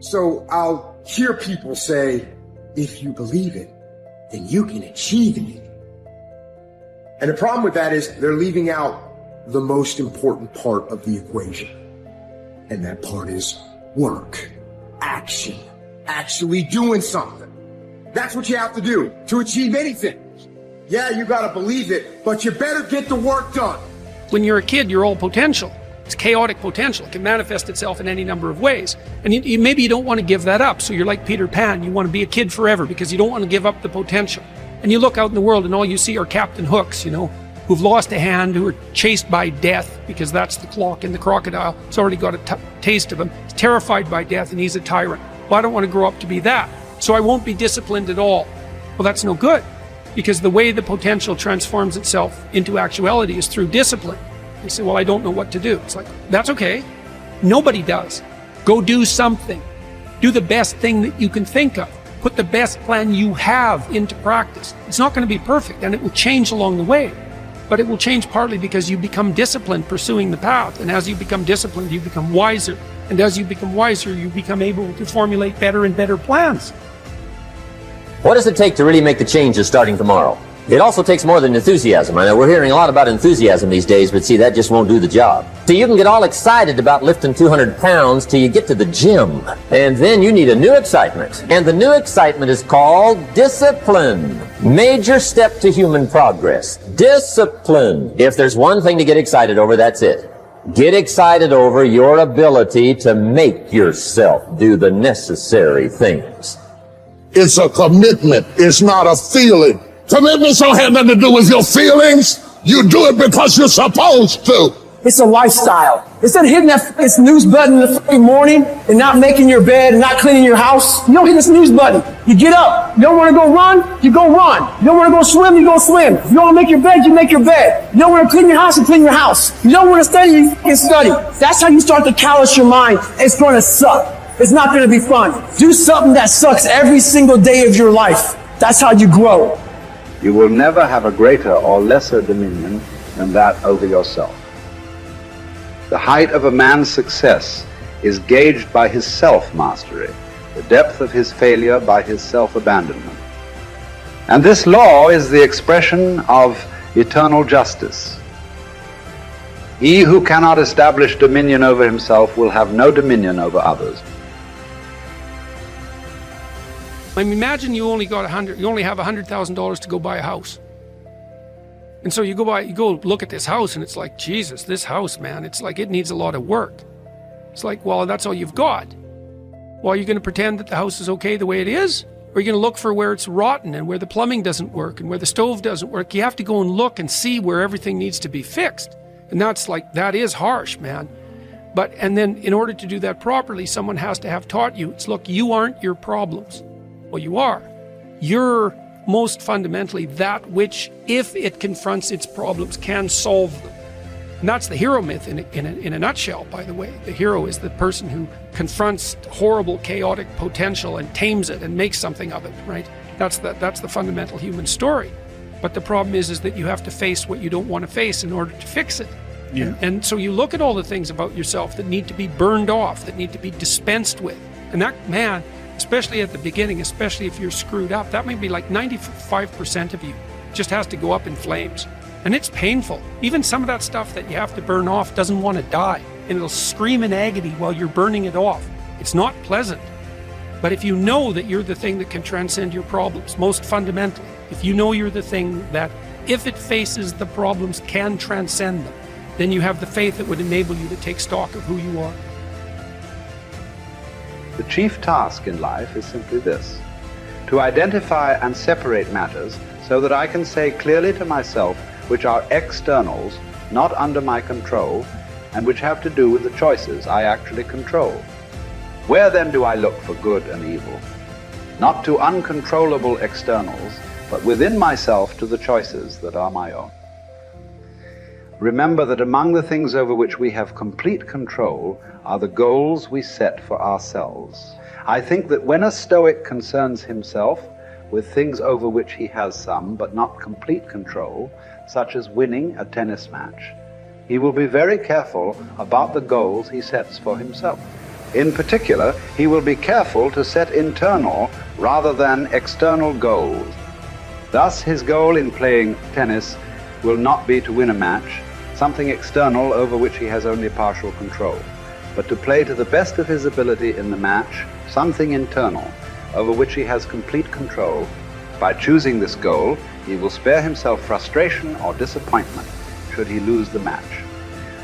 So I'll hear people say, if you believe it, then you can achieve it. And the problem with that is they're leaving out the most important part of the equation. And that part is work, action, actually doing something. That's what you have to do to achieve anything. Yeah, you gotta believe it, but you better get the work done. When you're a kid, you're all potential. It's chaotic potential. It can manifest itself in any number of ways. And maybe you don't want to give that up. So you're like Peter Pan. You want to be a kid forever because you don't want to give up the potential. And you look out in the world and all you see are Captain Hooks, who've lost a hand, who are chased by death because that's the clock in the crocodile. It's already got a taste of him. He's terrified by death and he's a tyrant. Well, I don't want to grow up to be that. So I won't be disciplined at all. Well, that's no good because the way the potential transforms itself into actuality is through discipline. You say, well, I don't know what to do. It's like, that's okay. Nobody does. Go do something. Do the best thing that you can think of. Put the best plan you have into practice. It's not going to be perfect and it will change along the way. But it will change partly because you become disciplined pursuing the path. And as you become disciplined, you become wiser. And as you become wiser, you become able to formulate better and better plans. What does it take to really make the changes starting tomorrow? It also takes more than enthusiasm. I know we're hearing a lot about enthusiasm these days, but see, that just won't do the job. So you can get all excited about lifting 200 pounds till you get to the gym. And then you need a new excitement. And the new excitement is called discipline. Major step to human progress. Discipline. If there's one thing to get excited over, that's it. Get excited over your ability to make yourself do the necessary things. It's a commitment. It's not a feeling. Commitments don't have nothing to do with your feelings. You do it because you're supposed to. It's a lifestyle. Instead of hitting that snooze button in the morning and not making your bed and not cleaning your house, you don't hit the snooze button. You get up. You don't want to go run, you go run. You don't want to go swim, you go swim. You don't want to make your bed, you make your bed. You don't want to clean your house, you clean your house. You don't want to study, you can study. That's how you start to callous your mind. It's going to suck. It's not going to be fun. Do something that sucks every single day of your life. That's how you grow. You will never have a greater or lesser dominion than that over yourself. The height of a man's success is gauged by his self-mastery, the depth of his failure by his self-abandonment. And this law is the expression of eternal justice. He who cannot establish dominion over himself will have no dominion over others. I mean, imagine you only have $100,000 to go buy a house. And so you go look at this house and it's like, Jesus, this house, man, it's like it needs a lot of work. It's like, well, that's all you've got. Well, are you going to pretend that the house is okay the way it is? Or are you going to look for where it's rotten and where the plumbing doesn't work and where the stove doesn't work? You have to go and look and see where everything needs to be fixed. And that is harsh, man. And then in order to do that properly, someone has to have taught you, look, you aren't your problems. Well, you are. You're most fundamentally that which, if it confronts its problems, can solve them. And that's the hero myth in a nutshell, by the way. The hero is the person who confronts horrible, chaotic potential and tames it and makes something of it, right? That's the fundamental human story. But the problem is that you have to face what you don't want to face in order to fix it. Yeah. And so you look at all the things about yourself that need to be burned off, that need to be dispensed with. And that, man, especially at the beginning, especially if you're screwed up, that may be like 95% of you just has to go up in flames. And it's painful. Even some of that stuff that you have to burn off doesn't want to die. And it'll scream in agony while you're burning it off. It's not pleasant. But if you know that you're the thing that can transcend your problems, most fundamentally, if you know you're the thing that, if it faces the problems, can transcend them, then you have the faith that would enable you to take stock of who you are. The chief task in life is simply this: to identify and separate matters so that I can say clearly to myself which are externals, not under my control, and which have to do with the choices I actually control. Where then do I look for good and evil? Not to uncontrollable externals, but within myself to the choices that are my own. Remember that among the things over which we have complete control are the goals we set for ourselves. I think that when a Stoic concerns himself with things over which he has some but not complete control, such as winning a tennis match, he will be very careful about the goals he sets for himself. In particular, he will be careful to set internal rather than external goals. Thus, his goal in playing tennis will not be to win a match, something external over which he has only partial control, but to play to the best of his ability in the match, something internal over which he has complete control. By choosing this goal, he will spare himself frustration or disappointment should he lose the match.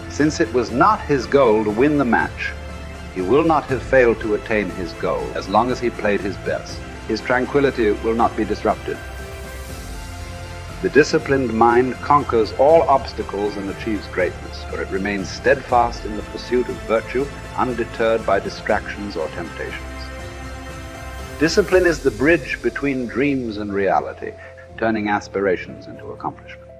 Since it was not his goal to win the match, he will not have failed to attain his goal as long as he played his best. His tranquility will not be disrupted. The disciplined mind conquers all obstacles and achieves greatness, for it remains steadfast in the pursuit of virtue, undeterred by distractions or temptations. Discipline is the bridge between dreams and reality, turning aspirations into accomplishment.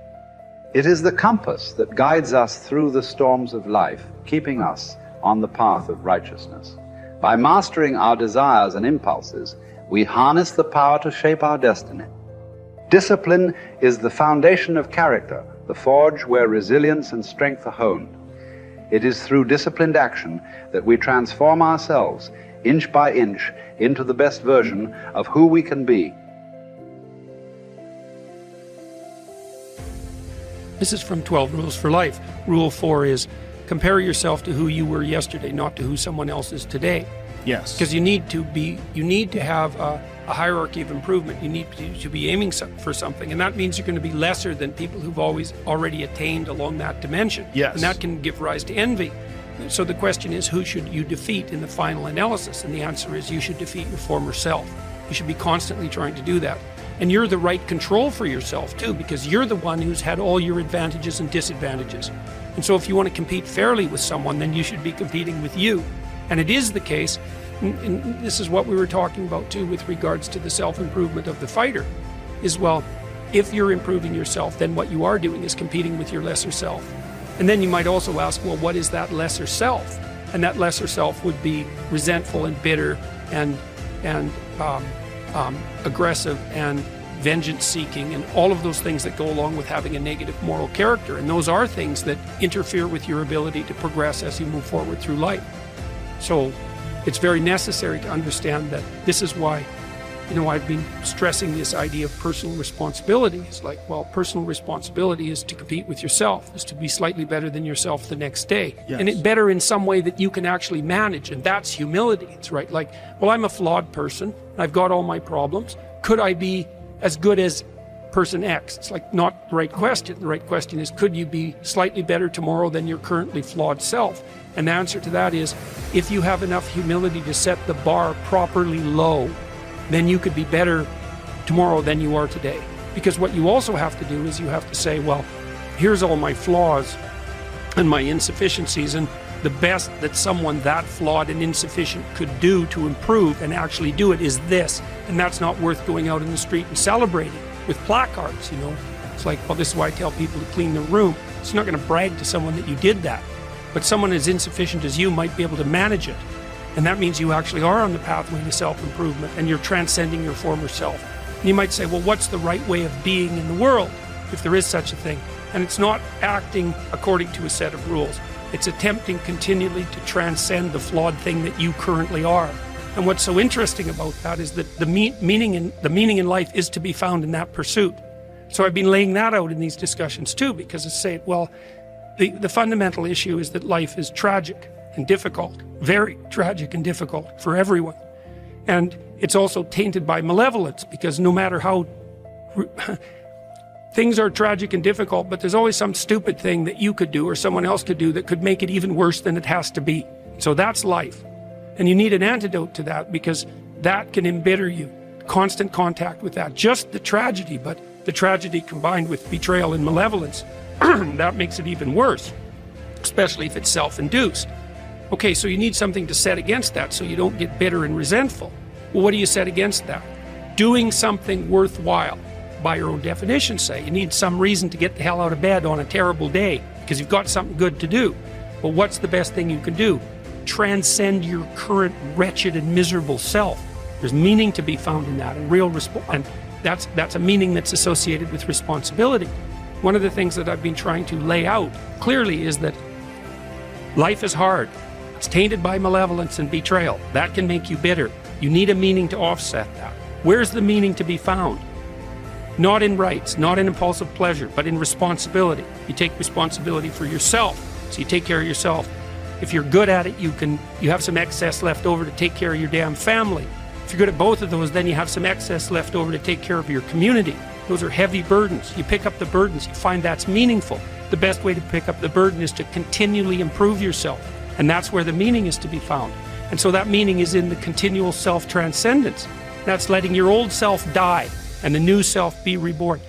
It is the compass that guides us through the storms of life, keeping us on the path of righteousness. By mastering our desires and impulses, we harness the power to shape our destiny. Discipline is the foundation of character, the forge where resilience and strength are honed. It is through disciplined action that we transform ourselves, inch by inch, into the best version of who we can be. This is from 12 Rules for Life. Rule 4 is compare yourself to who you were yesterday, not to who someone else is today. Yes. Because you need to have a hierarchy of improvement. You need to be aiming for something, and that means you're going to be lesser than people who've already attained along that dimension. Yes. And that can give rise to envy. So the question is, who should you defeat in the final analysis? And the answer is, you should defeat your former self. You should be constantly trying to do that. And you're the right control for yourself too, because you're the one who's had all your advantages and disadvantages. And so if you want to compete fairly with someone, then you should be competing with you. And it is the case, and this is what we were talking about too with regards to the self-improvement of the fighter, is, well, if you're improving yourself, then what you are doing is competing with your lesser self. And then you might also ask, well, what is that lesser self? And that lesser self would be resentful and bitter and aggressive and vengeance-seeking and all of those things that go along with having a negative moral character. And those are things that interfere with your ability to progress as you move forward through life. So it's very necessary to understand that this is why, I've been stressing this idea of personal responsibility. It's like, well, personal responsibility is to compete with yourself, is to be slightly better than yourself the next day. Yes. And it better in some way that you can actually manage, and that's humility. It's right, like, well, I'm a flawed person, I've got all my problems. Could I be as good as person X? It's like not the right question. The right question is, could you be slightly better tomorrow than your currently flawed self? And the answer to that is, if you have enough humility to set the bar properly low, then you could be better tomorrow than you are today. Because what you also have to do is you have to say, well, here's all my flaws and my insufficiencies, and the best that someone that flawed and insufficient could do to improve and actually do it is this. And that's not worth going out in the street and celebrating with placards, It's like, well, this is why I tell people to clean their room. It's not going to brag to someone that you did that. But someone as insufficient as you might be able to manage it. And that means you actually are on the pathway to self-improvement and you're transcending your former self. And you might say, well, what's the right way of being in the world, if there is such a thing? And it's not acting according to a set of rules. It's attempting continually to transcend the flawed thing that you currently are. And what's so interesting about that is that the meaning in life is to be found in that pursuit. So I've been laying that out in these discussions too, because I say, well, the fundamental issue is that life is tragic and difficult, very tragic and difficult for everyone. And it's also tainted by malevolence, because no matter how things are tragic and difficult, but there's always some stupid thing that you could do or someone else could do that could make it even worse than it has to be. So that's life. And you need an antidote to that, because that can embitter you. Constant contact with that. Just the tragedy, but the tragedy combined with betrayal and malevolence, that makes it even worse, especially if it's self-induced. Okay, so you need something to set against that so you don't get bitter and resentful. Well, what do you set against that? Doing something worthwhile. By your own definition, say. You need some reason to get the hell out of bed on a terrible day because you've got something good to do. Well, what's the best thing you can do? Transcend your current wretched and miserable self. There's meaning to be found in that, and and that's a meaning that's associated with responsibility. One of the things that I've been trying to lay out clearly is that life is hard. It's tainted by malevolence and betrayal. That can make you bitter. You need a meaning to offset that. Where's the meaning to be found? Not in rights, not in impulsive pleasure, but in responsibility. You take responsibility for yourself, so you take care of yourself. If you're good at it, you have some excess left over to take care of your damn family. If you're good at both of those, then you have some excess left over to take care of your community. Those are heavy burdens. You pick up the burdens, you find that's meaningful. The best way to pick up the burden is to continually improve yourself. And that's where the meaning is to be found. And so that meaning is in the continual self-transcendence. That's letting your old self die and the new self be reborn.